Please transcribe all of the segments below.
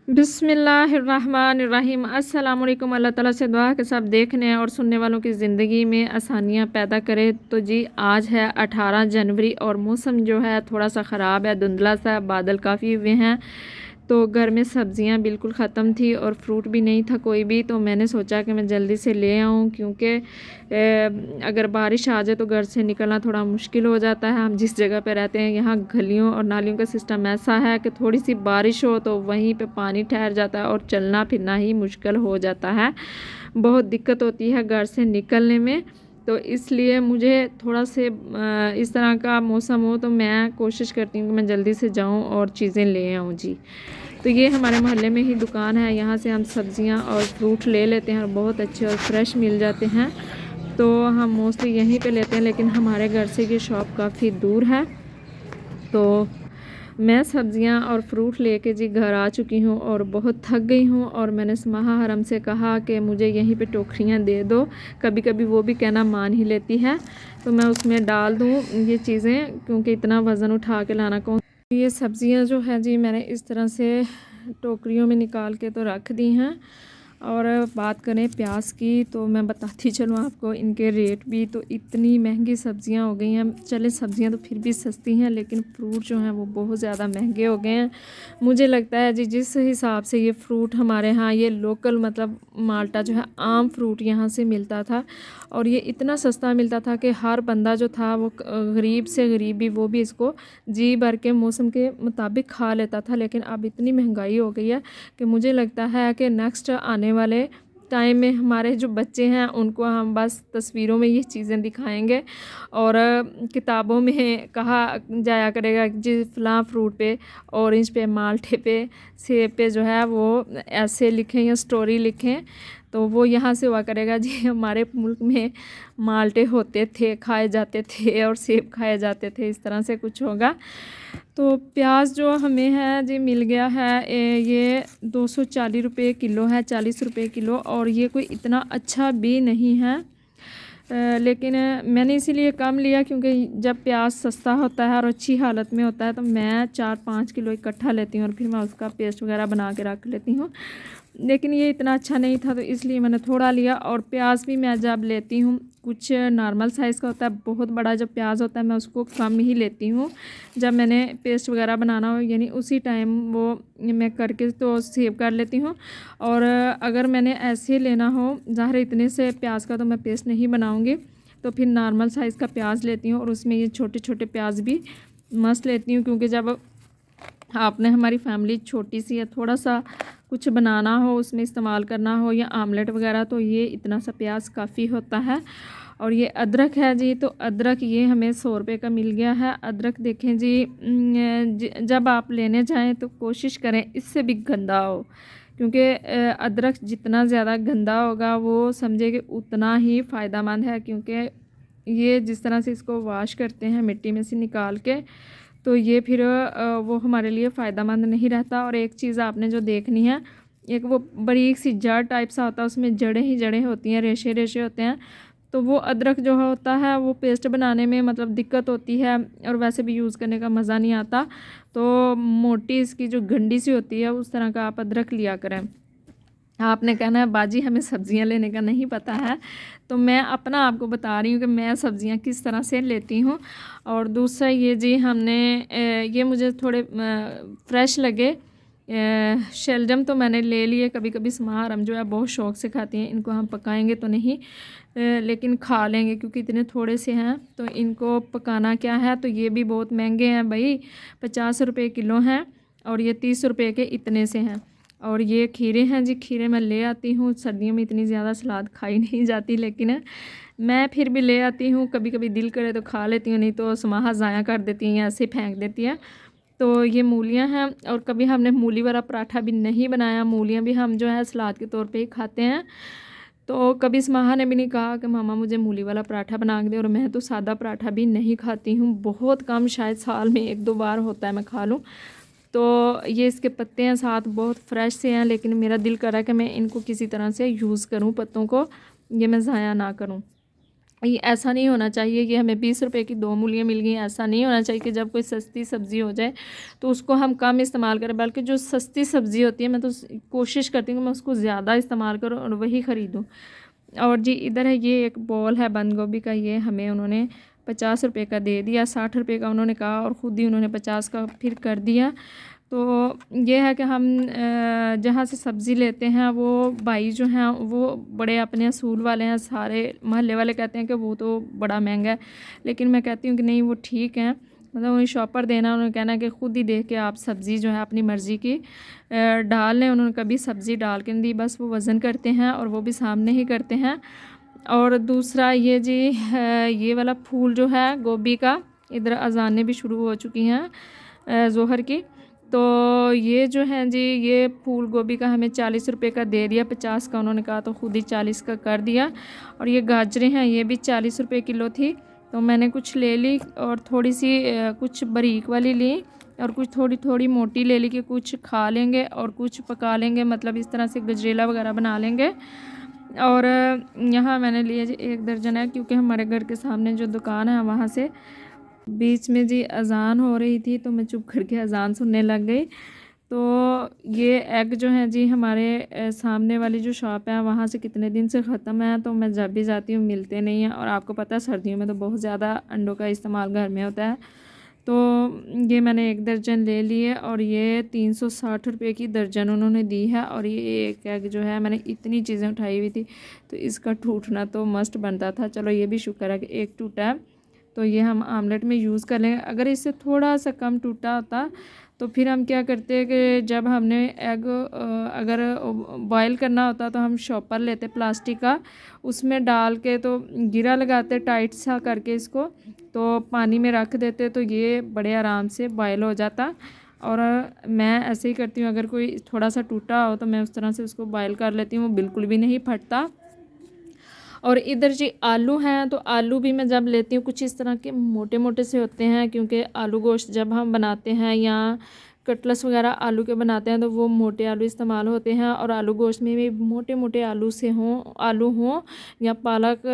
बिस्मिल्लाहिर्रहमानिर्रहीम। अस्सलाम वालेकुम। अल्लाह ताला से दुआ कि सब देखने और सुनने वालों की ज़िंदगी में आसानियाँ पैदा करे। तो जी आज है 18 जनवरी और मौसम जो है थोड़ा सा ख़राब है, धुंधला सा, बादल काफ़ी हुए हैं। तो घर में सब्ज़ियाँ बिल्कुल ख़त्म थी और फ्रूट भी नहीं था कोई भी। तो मैंने सोचा कि मैं जल्दी से ले आऊँ, क्योंकि अगर बारिश आ जाए तो घर से निकलना थोड़ा मुश्किल हो जाता है। हम जिस जगह पे रहते हैं यहाँ गलियों और नालियों का सिस्टम ऐसा है कि थोड़ी सी बारिश हो तो वहीं पे पानी ठहर जाता है और चलना फिरना ही मुश्किल हो जाता है। बहुत दिक्कत होती है घर से निकलने में। तो इसलिए मुझे थोड़ा से इस तरह का मौसम हो तो मैं कोशिश करती हूँ कि मैं जल्दी से जाऊँ और चीज़ें ले आऊँ जी। तो ये हमारे मोहल्ले में ही दुकान है, यहाँ से हम सब्ज़ियाँ और फ्रूट ले लेते हैं और बहुत अच्छे और फ्रेश मिल जाते हैं। तो हम मोस्टली यहीं पे लेते हैं, लेकिन हमारे घर से ये शॉप काफ़ी दूर है। तो मैं सब्ज़ियाँ और फ्रूट लेके जी घर आ चुकी हूँ और बहुत थक गई हूँ। और मैंने समाहा हरम से कहा कि मुझे यहीं पे टोकरियाँ दे दो, कभी कभी वो भी कहना मान ही लेती है। तो मैं उसमें डाल दूँ ये चीज़ें, क्योंकि इतना वज़न उठा के लाना कौन। ये सब्ज़ियाँ जो है जी मैंने इस तरह से टोकरियों में निकाल के तो रख दी हैं। और बात करें प्याज की तो मैं बताती चलूँ आपको, इनके रेट भी तो इतनी महंगी सब्ज़ियाँ हो गई हैं। चले सब्ज़ियाँ तो फिर भी सस्ती हैं, लेकिन फ्रूट जो हैं वो बहुत ज़्यादा महंगे हो गए हैं। मुझे लगता है जी जिस हिसाब से ये फ्रूट हमारे यहाँ ये लोकल मतलब माल्टा जो है आम फ्रूट यहाँ से मिलता था और ये इतना सस्ता मिलता था कि हर बंदा जो था वो गरीब से गरीब भी वो भी इसको जी भर के मौसम के मुताबिक खा लेता था। लेकिन अब इतनी महंगाई हो गई है कि मुझे लगता है कि नेक्स्ट आने वाले टाइम में हमारे जो बच्चे हैं उनको हम बस तस्वीरों में ये चीज़ें दिखाएंगे और किताबों में कहा जाया करेगा कि जी फ़लाँ फ्रूट पे, ऑरेंज पे, माल्टे पे, सेब पे जो है वो ऐसे लिखें या स्टोरी लिखें। तो वो यहाँ से हुआ करेगा जी हमारे मुल्क में माल्टे होते थे, खाए जाते थे और सेब खाए जाते थे, इस तरह से कुछ होगा। तो प्याज जो हमें है जी मिल गया है ये 240 रुपये किलो है, 40 रुपये किलो। और ये कोई इतना अच्छा भी नहीं है, लेकिन मैंने इसीलिए कम लिया क्योंकि जब प्याज सस्ता होता है और अच्छी हालत में होता है तो मैं 4-5 किलो इकट्ठा लेती हूँ और फिर मैं उसका पेस्ट वगैरह बना के रख लेती हूँ। लेकिन ये इतना अच्छा नहीं था तो इसलिए मैंने थोड़ा लिया। और प्याज भी मैं जब लेती हूँ कुछ नॉर्मल साइज़ का होता है, बहुत बड़ा जब प्याज होता है मैं उसको कम ही लेती हूँ। जब मैंने पेस्ट वगैरह बनाना हो यानी उसी टाइम वो मैं करके तो सेव कर लेती हूँ। और अगर मैंने ऐसे लेना हो ज़ाहिर इतने से प्याज का तो मैं पेस्ट नहीं बनाऊँगी, तो फिर नॉर्मल साइज़ का प्याज लेती हूँ और उसमें ये छोटे छोटे प्याज भी मस्त लेती हूँ। क्योंकि जब आपने हमारी फैमिली छोटी सी है, थोड़ा सा कुछ बनाना हो उसमें इस्तेमाल करना हो या आमलेट वगैरह, तो ये इतना सा प्याज काफ़ी होता है। और ये अदरक है जी, तो अदरक ये हमें 100 रुपये का मिल गया है। अदरक देखें जी जब आप लेने जाएं तो कोशिश करें इससे भी गंदा हो, क्योंकि अदरक जितना ज़्यादा गंदा होगा वो समझे कि उतना ही फ़ायदेमंद है। क्योंकि ये जिस तरह से इसको वॉश करते हैं मिट्टी में से निकाल के, तो ये फिर वो हमारे लिए फ़ायदेमंद नहीं रहता। और एक चीज़ आपने जो देखनी है, एक वो बारीक सी जड़ टाइप सा होता है, उसमें जड़ें ही जड़ें होती हैं, रेशे रेशे होते हैं। तो वो अदरक जो होता है वो पेस्ट बनाने में मतलब दिक्कत होती है और वैसे भी यूज़ करने का मज़ा नहीं आता। तो मोटी इसकी जो गंडी सी होती है उस तरह का आप अदरक लिया करें। आपने कहना है बाजी हमें सब्ज़ियां लेने का नहीं पता है, तो मैं अपना आपको बता रही हूँ कि मैं सब्ज़ियां किस तरह से लेती हूँ। और दूसरा ये जी हमने ये मुझे थोड़े फ्रेश लगे शलजम, तो मैंने ले लिए। कभी कभी समार हम जो है बहुत शौक़ से खाती हैं, इनको हम पकाएंगे तो नहीं लेकिन खा लेंगे क्योंकि इतने थोड़े से हैं तो इनको पकाना क्या है। तो ये भी बहुत महंगे हैं भाई, 50 रुपये किलो हैं और ये 30 रुपये के इतने से हैं। और ये खीरे हैं जी, खीरे मैं ले आती हूँ, सर्दियों में इतनी ज़्यादा सलाद खाई नहीं जाती लेकिन मैं फिर भी ले आती हूँ। कभी कभी दिल करे तो खा लेती हूँ, नहीं तो समाहा ज़ाया कर देती हैं, ऐसे फेंक देती हैं। तो ये मूलियाँ हैं और कभी हमने मूली वाला पराठा भी नहीं बनाया, मूलियाँ भी हम जो है सलाद के तौर पे ही खाते हैं। तो कभी समाहा ने भी नहीं कहा कि मामा मुझे मूली वाला पराठा बना के दे। और मैं तो सादा पराठा भी नहीं खाती हूँ, बहुत कम, शायद साल में 1-2 बार होता है मैं खा लूँ। तो ये इसके पत्ते हैं साथ बहुत फ्रेश से हैं, लेकिन मेरा दिल कर रहा है कि मैं इनको किसी तरह से यूज़ करूँ, पत्तों को ये मैं ज़ाया ना करूँ। ये ऐसा नहीं होना चाहिए कि हमें 20 रुपए की 2 मूलियाँ मिल गई। ऐसा नहीं होना चाहिए कि जब कोई सस्ती सब्ज़ी हो जाए तो उसको हम कम इस्तेमाल करें, बल्कि जो सस्ती सब्ज़ी होती है मैं तो कोशिश करती हूँ कि मैं उसको ज़्यादा इस्तेमाल करूँ और वही ख़रीदूँ। और जी इधर है ये एक बॉल है बंद गोभी का, ये हमें उन्होंने 50 रुपए का दे दिया, 60 रुपए का उन्होंने कहा और ख़ुद ही उन्होंने 50 का फिर कर दिया। तो ये है कि हम जहाँ से सब्ज़ी लेते हैं वो भाई जो हैं वो बड़े अपने असूल वाले हैं। सारे मोहल्ले वाले कहते हैं कि वो तो बड़ा महंगा है, लेकिन मैं कहती हूँ कि नहीं वो ठीक है। मतलब उन्हें शॉपर देना, उन्होंने कहना कि ख़ुद ही देख के आप सब्ज़ी जो है अपनी मर्ज़ी की डाल लें। उन्होंने कभी सब्ज़ी डाल के नहीं दी, बस वो वज़न करते हैं और वो भी सामने ही करते हैं। और दूसरा ये जी ये वाला फूल जो है गोभी का, इधर अज़ानें भी शुरू हो चुकी हैं ज़ोहर की। तो ये जो है जी ये फूल गोभी का हमें 40 रुपए का दे दिया, 50 का उन्होंने कहा तो ख़ुद ही 40 का कर दिया। और ये गाजरें हैं, ये भी 40 रुपए किलो थी, तो मैंने कुछ ले ली और थोड़ी सी कुछ बारीक वाली ली और कुछ थोड़ी थोड़ी मोटी ले ली कि कुछ खा लेंगे और कुछ पका लेंगे, मतलब इस तरह से गजरेला वगैरह बना लेंगे। और यहाँ मैंने लिए जी 1 दर्जन है, क्योंकि हमारे घर के सामने जो दुकान है वहाँ से बीच में जी अज़ान हो रही थी तो मैं चुप करके अज़ान सुनने लग गई। तो ये एग जो है जी हमारे सामने वाली जो शॉप है वहाँ से कितने दिन से ख़त्म है, तो मैं जब भी जाती हूँ मिलते नहीं हैं। और आपको पता है सर्दियों में तो बहुत ज़्यादा अंडों का इस्तेमाल घर में होता है। तो ये मैंने 1 दर्जन ले लिए और ये 360 रुपये की दर्जन उन्होंने दी है। और ये एक एग जो है मैंने इतनी चीज़ें उठाई हुई थी तो इसका टूटना तो मस्ट बनता था। चलो ये भी शुक्र है कि एक टूटा है, तो ये हम आमलेट में यूज़ कर लेंगे। अगर इससे थोड़ा सा कम टूटा होता तो फिर हम क्या करते हैं कि जब हमने एग अगर बॉयल करना होता तो हम शॉपर लेते प्लास्टिक का, उसमें डाल के तो गिरा लगाते टाइट सा करके इसको, तो पानी में रख देते तो ये बड़े आराम से बॉयल हो जाता। और मैं ऐसे ही करती हूँ, अगर कोई थोड़ा सा टूटा हो तो मैं उस तरह से उसको बॉयल कर लेती हूँ, वो बिल्कुल भी नहीं फटता। और इधर जी आलू हैं, तो आलू भी मैं जब लेती हूँ कुछ इस तरह के मोटे मोटे से होते हैं, क्योंकि आलू गोश्त जब हम बनाते हैं या कटलेट्स वगैरह आलू के बनाते हैं तो वो मोटे आलू इस्तेमाल होते हैं। और आलू गोश्त में भी मोटे मोटे आलू हों या पालक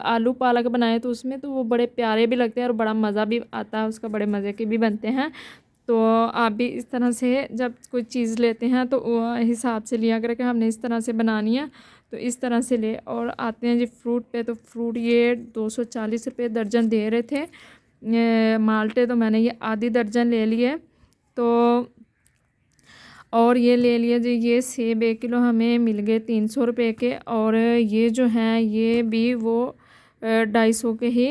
आलू पालक बनाए तो उसमें तो वो बड़े प्यारे भी लगते हैं और बड़ा मज़ा भी आता है उसका, बड़े मज़े के भी बनते हैं। तो आप भी इस तरह से जब कोई चीज़ लेते हैं तो हिसाब से लिया करें कि हमने इस तरह से बनानी है, तो इस तरह से ले। और आते हैं जी फ्रूट पे, तो फ्रूट ये 240 रुपये दर्जन दे रहे थे। माल्टे तो मैंने ये आधी दर्जन ले लिए। तो और ये ले लिए जी, ये सेब 1 किलो हमें मिल गए 300 रुपये के। और ये जो हैं ये भी वो 250 के ही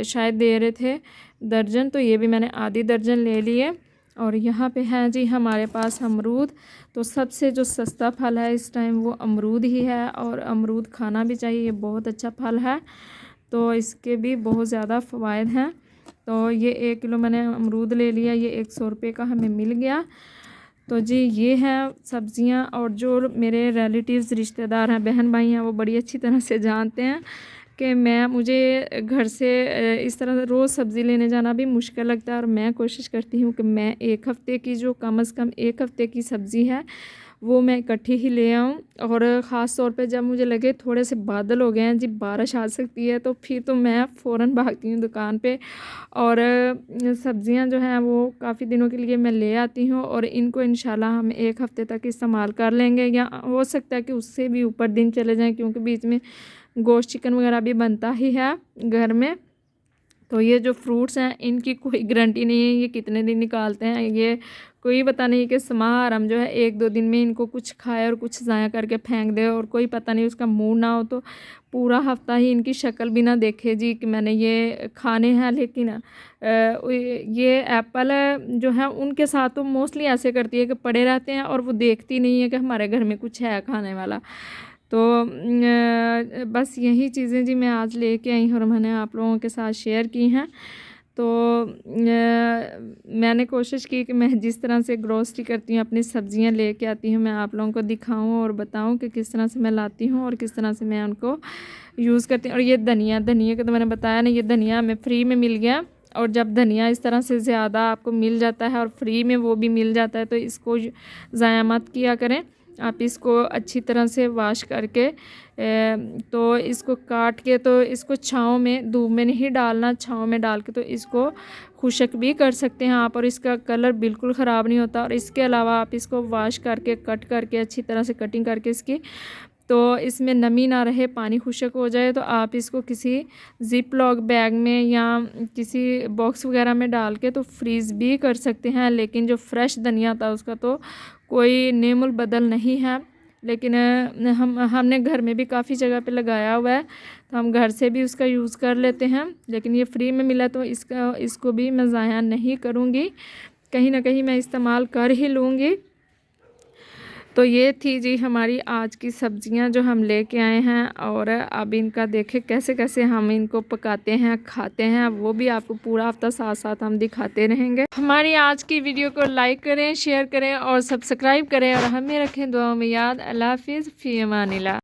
शायद दे रहे थे दर्जन, तो ये भी मैंने आधी दर्जन ले लिए। और यहाँ पे हैं जी हमारे पास अमरूद, तो सबसे जो सस्ता फल है इस टाइम वो अमरूद ही है। और अमरूद खाना भी चाहिए, ये बहुत अच्छा फल है, तो इसके भी बहुत ज़्यादा फ़वाइद हैं। तो ये 1 किलो मैंने अमरूद ले लिया, ये 100 रुपये का हमें मिल गया। तो जी ये हैं सब्ज़ियाँ। और जो मेरे रिलेटिव्स रिश्तेदार हैं बहन भाई हैं वो बड़ी अच्छी तरह से जानते हैं कि मुझे घर से इस तरह रोज़ सब्ज़ी लेने जाना भी मुश्किल लगता है। और मैं कोशिश करती हूँ कि मैं 1 हफ़्ते की जो कम से कम 1 हफ़्ते की सब्ज़ी है वो मैं इकट्ठी ही ले आऊँ। और ख़ास तौर पे जब मुझे लगे थोड़े से बादल हो गए हैं जी बारिश आ सकती है, तो फिर तो मैं फ़ौरन भागती हूँ दुकान पे और सब्ज़ियाँ जो हैं वो काफ़ी दिनों के लिए मैं ले आती हूँ। और इनको इंशाल्लाह हम 1 हफ़्ते तक इस्तेमाल कर लेंगे, या हो सकता है कि उससे भी ऊपर दिन चले जाएँ, क्योंकि बीच में गोश्त चिकन वगैरह भी बनता ही है घर में। तो ये जो फ्रूट्स हैं इनकी कोई गारंटी नहीं है ये कितने दिन निकालते हैं, ये कोई पता नहीं कि समा हरम जो है 1-2 दिन में इनको कुछ खाए और कुछ ज़ाया करके फेंक दे, और कोई पता नहीं उसका मूड ना हो तो पूरा हफ्ता ही इनकी शक्ल भी ना देखे जी कि मैंने ये खाने हैं। लेकिन ये एप्पल जो है उनके साथ तो मोस्टली ऐसे करती है कि पड़े रहते हैं और वो देखती नहीं है कि हमारे घर में कुछ है खाने वाला। तो बस यही चीज़ें जी मैं आज लेके आई हूँ और मैंने आप लोगों के साथ शेयर की हैं। तो मैंने कोशिश की कि मैं जिस तरह से ग्रोसरी करती हूँ अपनी सब्ज़ियाँ लेके आती हूँ मैं आप लोगों को दिखाऊँ और बताऊँ कि किस तरह से मैं लाती हूँ और किस तरह से मैं उनको यूज़ करती हूँ। और ये धनिया का तो मैंने बताया ना, ये धनिया हमें फ्री में मिल गया। और जब धनिया इस तरह से ज़्यादा आपको मिल जाता है और फ्री में वो भी मिल जाता है तो इसको ज़ाया मत किया करें। आप इसको अच्छी तरह से वॉश करके तो इसको काट के तो इसको छाँव में, धूप में नहीं डालना, छाँव में डाल के तो इसको खुशक भी कर सकते हैं आप, और इसका कलर बिल्कुल ख़राब नहीं होता। और इसके अलावा आप इसको वॉश करके कट करके अच्छी तरह से कटिंग करके इसकी, तो इसमें नमी ना रहे, पानी खुशक हो जाए, तो आप इसको किसी ज़िप लॉक बैग में या किसी बॉक्स वगैरह में डाल के तो फ्रीज़ भी कर सकते हैं। लेकिन जो फ्रेश धनिया था उसका तो कोई नेमुल बदल नहीं है, लेकिन हमने घर में भी काफ़ी जगह पे लगाया हुआ है, तो हम घर से भी उसका यूज़ कर लेते हैं। लेकिन ये फ्री में मिला तो इसको भी मैं ज़ाया नहीं करूँगी, कहीं ना कहीं मैं इस्तेमाल कर ही लूँगी। तो ये थी जी हमारी आज की सब्जियां जो हम लेके आए हैं, और अब इनका देखें कैसे कैसे हम इनको पकाते हैं, खाते हैं, वो भी आपको पूरा हफ्ता साथ साथ हम दिखाते रहेंगे। हमारी आज की वीडियो को लाइक करें, शेयर करें और सब्सक्राइब करें, और हमें रखें दुआओं में याद। अल्लाह हाफिज़, फ़ी अमानिल्लाह।